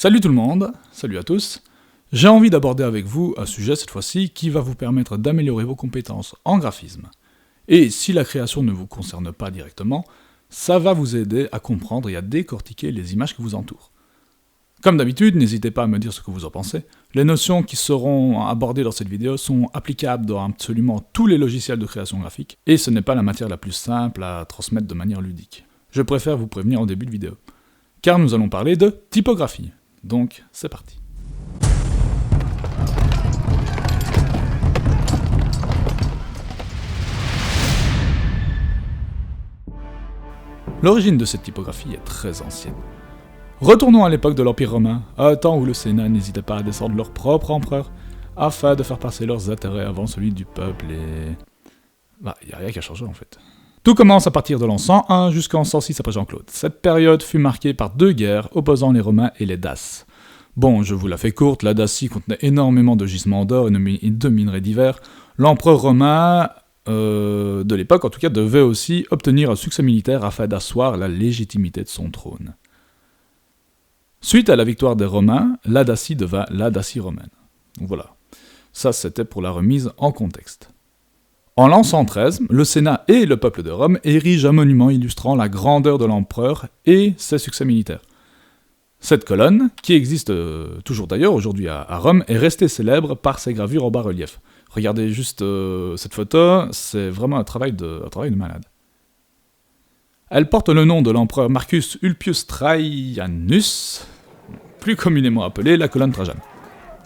Salut tout le monde, salut à tous. J'ai envie d'aborder avec vous un sujet cette fois-ci qui va vous permettre d'améliorer vos compétences en graphisme. Et si la création ne vous concerne pas directement, ça va vous aider à comprendre et à décortiquer les images qui vous entourent. Comme d'habitude, n'hésitez pas à me dire ce que vous en pensez. Les notions qui seront abordées dans cette vidéo sont applicables dans absolument tous les logiciels de création graphique, et ce n'est pas la matière la plus simple à transmettre de manière ludique. Je préfère vous prévenir en début de vidéo. Car nous allons parler de typographie. Donc, c'est parti. L'origine de cette typographie est très ancienne. Retournons à l'époque de l'Empire romain, à un temps où le Sénat n'hésitait pas à descendre leur propre empereur, afin de faire passer leurs intérêts avant celui du peuple et... il n'y a rien qui a changé en fait. Tout commence à partir de l'an 101 jusqu'en 106 après Jean-Claude. Cette période fut marquée par deux guerres opposant les Romains et les Daces. Bon, je vous la fais courte, la Dacie contenait énormément de gisements d'or et de minerais divers. L'empereur romain de l'époque, en tout cas, devait aussi obtenir un succès militaire afin d'asseoir la légitimité de son trône. Suite à la victoire des Romains, la Dacie devint la Dacie romaine. Donc voilà, ça c'était pour la remise en contexte. En l'an 113, le Sénat et le peuple de Rome érigent un monument illustrant la grandeur de l'empereur et ses succès militaires. Cette colonne, qui existe toujours d'ailleurs aujourd'hui à Rome, est restée célèbre par ses gravures en bas-relief. Regardez juste cette photo, c'est vraiment un travail de malade. Elle porte le nom de l'empereur Marcus Ulpius Traianus, plus communément appelé la colonne Trajane.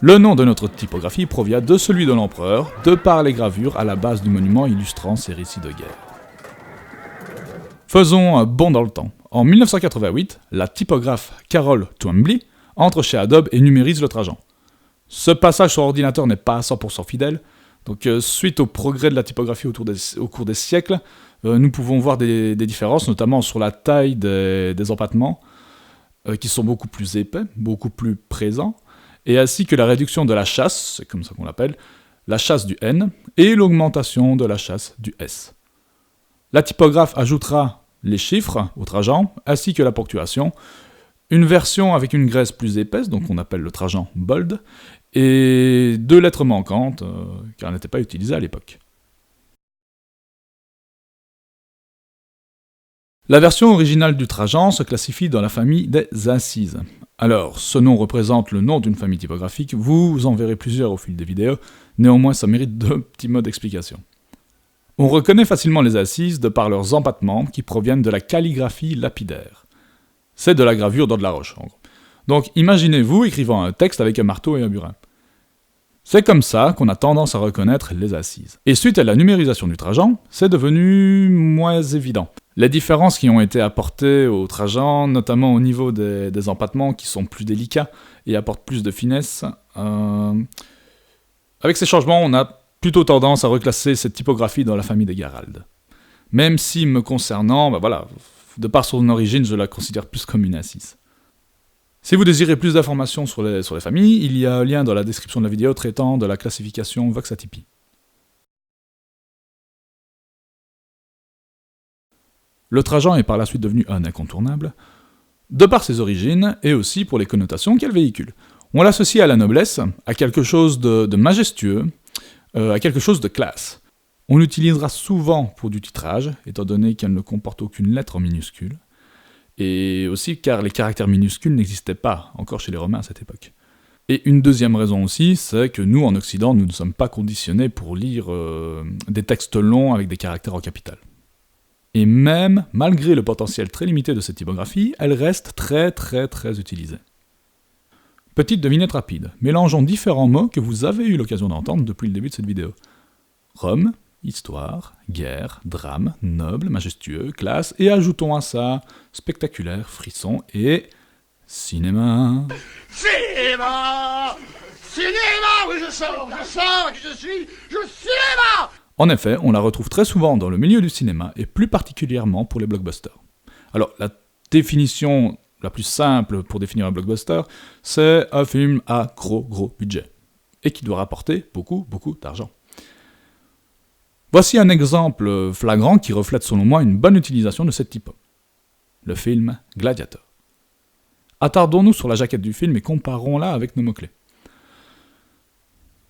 Le nom de notre typographie provient de celui de l'empereur, de par les gravures à la base du monument illustrant ses récits de guerre. Faisons un bond dans le temps. En 1988, la typographe Carol Twombly entre chez Adobe et numérise le Trajan. Ce passage sur ordinateur n'est pas à 100% fidèle, donc suite au progrès de la typographie au cours des siècles, nous pouvons voir des différences, notamment sur la taille des empattements, qui sont beaucoup plus épais, beaucoup plus présents, et ainsi que la réduction de la chasse, c'est comme ça qu'on l'appelle, la chasse du N, et l'augmentation de la chasse du S. La typographe ajoutera les chiffres au Trajan, ainsi que la ponctuation, une version avec une graisse plus épaisse, donc on appelle le Trajan bold, et deux lettres manquantes, car elles n'étaient pas utilisées à l'époque. La version originale du Trajan se classifie dans la famille des incises. Alors, ce nom représente le nom d'une famille typographique, vous en verrez plusieurs au fil des vidéos, néanmoins ça mérite deux petits mots d'explication. On reconnaît facilement les incises de par leurs empattements qui proviennent de la calligraphie lapidaire. C'est de la gravure dans de la roche, en gros. Donc imaginez-vous écrivant un texte avec un marteau et un burin. C'est comme ça qu'on a tendance à reconnaître les incises. Et suite à la numérisation du Trajan, c'est devenu moins évident. Les différences qui ont été apportées au Trajan, notamment au niveau des empattements qui sont plus délicats et apportent plus de finesse, avec ces changements, on a plutôt tendance à reclasser cette typographie dans la famille des Garaldes. Même si, me concernant, de par son origine, je la considère plus comme une incise. Si vous désirez plus d'informations sur les familles, il y a un lien dans la description de la vidéo traitant de la classification Voxatypi. Le Trajan est par la suite devenu un incontournable, de par ses origines et aussi pour les connotations qu'elle véhicule. On l'associe à la noblesse, à quelque chose de majestueux, à quelque chose de classe. On l'utilisera souvent pour du titrage, étant donné qu'elle ne comporte aucune lettre en minuscule, et aussi car les caractères minuscules n'existaient pas encore chez les Romains à cette époque. Et une deuxième raison aussi, c'est que nous, en Occident, nous ne sommes pas conditionnés pour lire des textes longs avec des caractères en capitales. Et même, malgré le potentiel très limité de cette typographie, elle reste très utilisée. Petite devinette rapide, mélangeons différents mots que vous avez eu l'occasion d'entendre depuis le début de cette vidéo. Rome, histoire, guerre, drame, noble, majestueux, classe, et ajoutons à ça spectaculaire, frisson et cinéma. Cinéma! Cinéma! Oui, je sens que je suis cinéma! En effet, on la retrouve très souvent dans le milieu du cinéma, et plus particulièrement pour les blockbusters. Alors, la définition la plus simple pour définir un blockbuster, c'est un film à gros budget, et qui doit rapporter beaucoup d'argent. Voici un exemple flagrant qui reflète selon moi une bonne utilisation de cette typo. Le film Gladiator. Attardons-nous sur la jaquette du film et comparons-la avec nos mots-clés.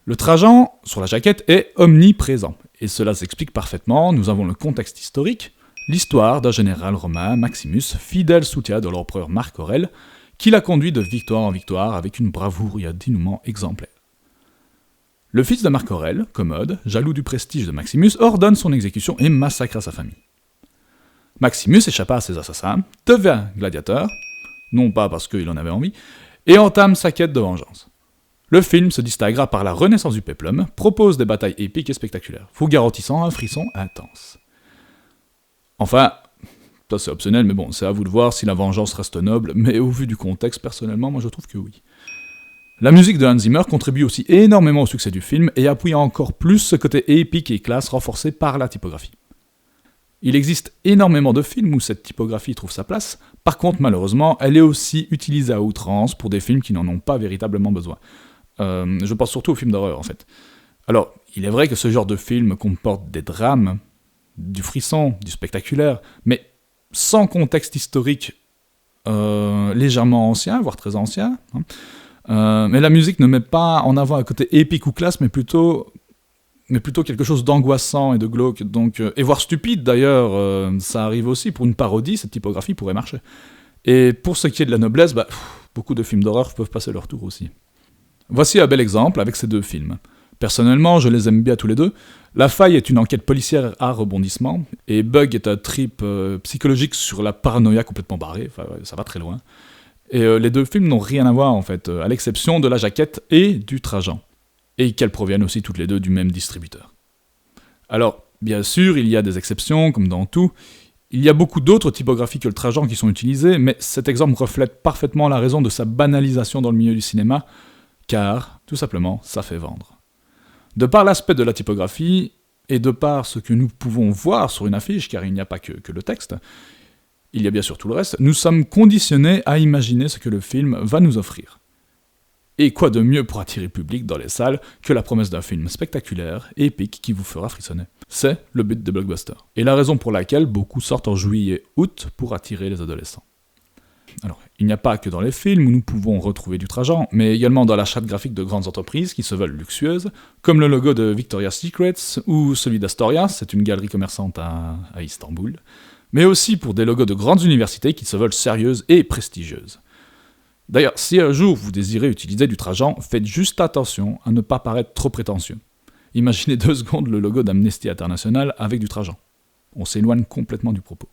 Le Trajan, sur la jaquette, est omniprésent, et cela s'explique parfaitement, nous avons le contexte historique, l'histoire d'un général romain, Maximus, fidèle soutien de l'empereur Marc Aurèle, qui l'a conduit de victoire en victoire avec une bravoure et un dénouement exemplaire. Le fils de Marc Aurèle, Commode, jaloux du prestige de Maximus, ordonne son exécution et massacra sa famille. Maximus échappa à ses assassins, devint gladiateur, non pas parce qu'il en avait envie, et entame sa quête de vengeance. Le film se distinguera par la renaissance du péplum, propose des batailles épiques et spectaculaires, vous garantissant un frisson intense. Enfin, ça c'est optionnel, mais bon, c'est à vous de voir si la vengeance reste noble, mais au vu du contexte, personnellement, moi je trouve que oui. La musique de Hans Zimmer contribue aussi énormément au succès du film et appuie encore plus ce côté épique et classe renforcé par la typographie. Il existe énormément de films où cette typographie trouve sa place, par contre malheureusement elle est aussi utilisée à outrance pour des films qui n'en ont pas véritablement besoin. Je pense surtout aux films d'horreur en fait. Alors, il est vrai que ce genre de film comporte des drames, du frisson, du spectaculaire, mais sans contexte historique légèrement ancien, voire très ancien. Mais la musique ne met pas en avant un côté épique ou classe, mais plutôt quelque chose d'angoissant et de glauque, donc, et voire stupide d'ailleurs, ça arrive aussi, pour une parodie, cette typographie pourrait marcher. Et pour ce qui est de la noblesse, beaucoup de films d'horreur peuvent passer leur tour aussi. Voici un bel exemple avec ces deux films. Personnellement, je les aime bien tous les deux. La Faille est une enquête policière à rebondissement, et Bug est un trip psychologique sur la paranoïa complètement barrée, enfin, ça va très loin. Et les deux films n'ont rien à voir en fait, à l'exception de la jaquette et du Trajan, et qu'elles proviennent aussi toutes les deux du même distributeur. Alors, bien sûr, il y a des exceptions, comme dans tout. Il y a beaucoup d'autres typographies que le Trajan qui sont utilisées, mais cet exemple reflète parfaitement la raison de sa banalisation dans le milieu du cinéma, car, tout simplement, ça fait vendre. De par l'aspect de la typographie, et de par ce que nous pouvons voir sur une affiche, car il n'y a pas que le texte, il y a bien sûr tout le reste, nous sommes conditionnés à imaginer ce que le film va nous offrir. Et quoi de mieux pour attirer le public dans les salles que la promesse d'un film spectaculaire et épique qui vous fera frissonner. C'est le but des blockbusters, et la raison pour laquelle beaucoup sortent en juillet-août pour attirer les adolescents. Alors, il n'y a pas que dans les films où nous pouvons retrouver du Trajan, mais également dans la charte graphique de grandes entreprises qui se veulent luxueuses, comme le logo de Victoria's Secret ou celui d'Astoria, c'est une galerie commerçante à Istanbul, mais aussi pour des logos de grandes universités qui se veulent sérieuses et prestigieuses. D'ailleurs, si un jour vous désirez utiliser du Trajan, faites juste attention à ne pas paraître trop prétentieux. Imaginez 2 secondes le logo d'Amnesty International avec du Trajan. On s'éloigne complètement du propos.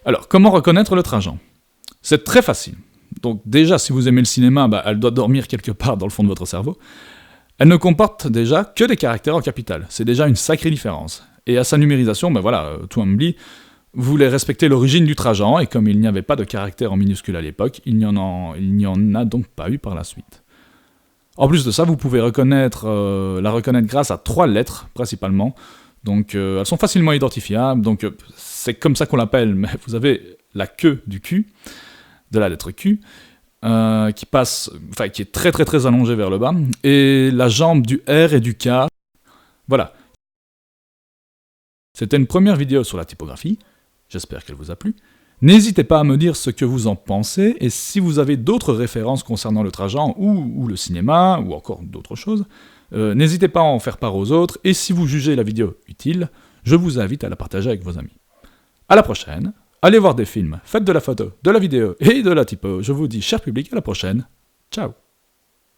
Alors, comment reconnaître le Trajan ? C'est très facile. Donc déjà, si vous aimez le cinéma, elle doit dormir quelque part dans le fond de votre cerveau. Elle ne comporte déjà que des caractères en capital. C'est déjà une sacrée différence. Et à sa numérisation, tout humbly, vous voulez respecter l'origine du Trajan, et comme il n'y avait pas de caractères en minuscules à l'époque, il n'y en a donc pas eu par la suite. En plus de ça, vous pouvez la reconnaître grâce à 3 lettres, principalement. Donc elles sont facilement identifiables, donc c'est comme ça qu'on l'appelle, mais vous avez la queue du Q, de la lettre Q, qui est très très très allongée vers le bas, et la jambe du R et du K. Voilà. C'était une première vidéo sur la typographie, j'espère qu'elle vous a plu. N'hésitez pas à me dire ce que vous en pensez, et si vous avez d'autres références concernant le Trajan, ou le cinéma, ou encore d'autres choses, n'hésitez pas à en faire part aux autres, et si vous jugez la vidéo utile, je vous invite à la partager avec vos amis. À la prochaine, allez voir des films, faites de la photo, de la vidéo et de la typo. Je vous dis, cher public, à la prochaine. Ciao.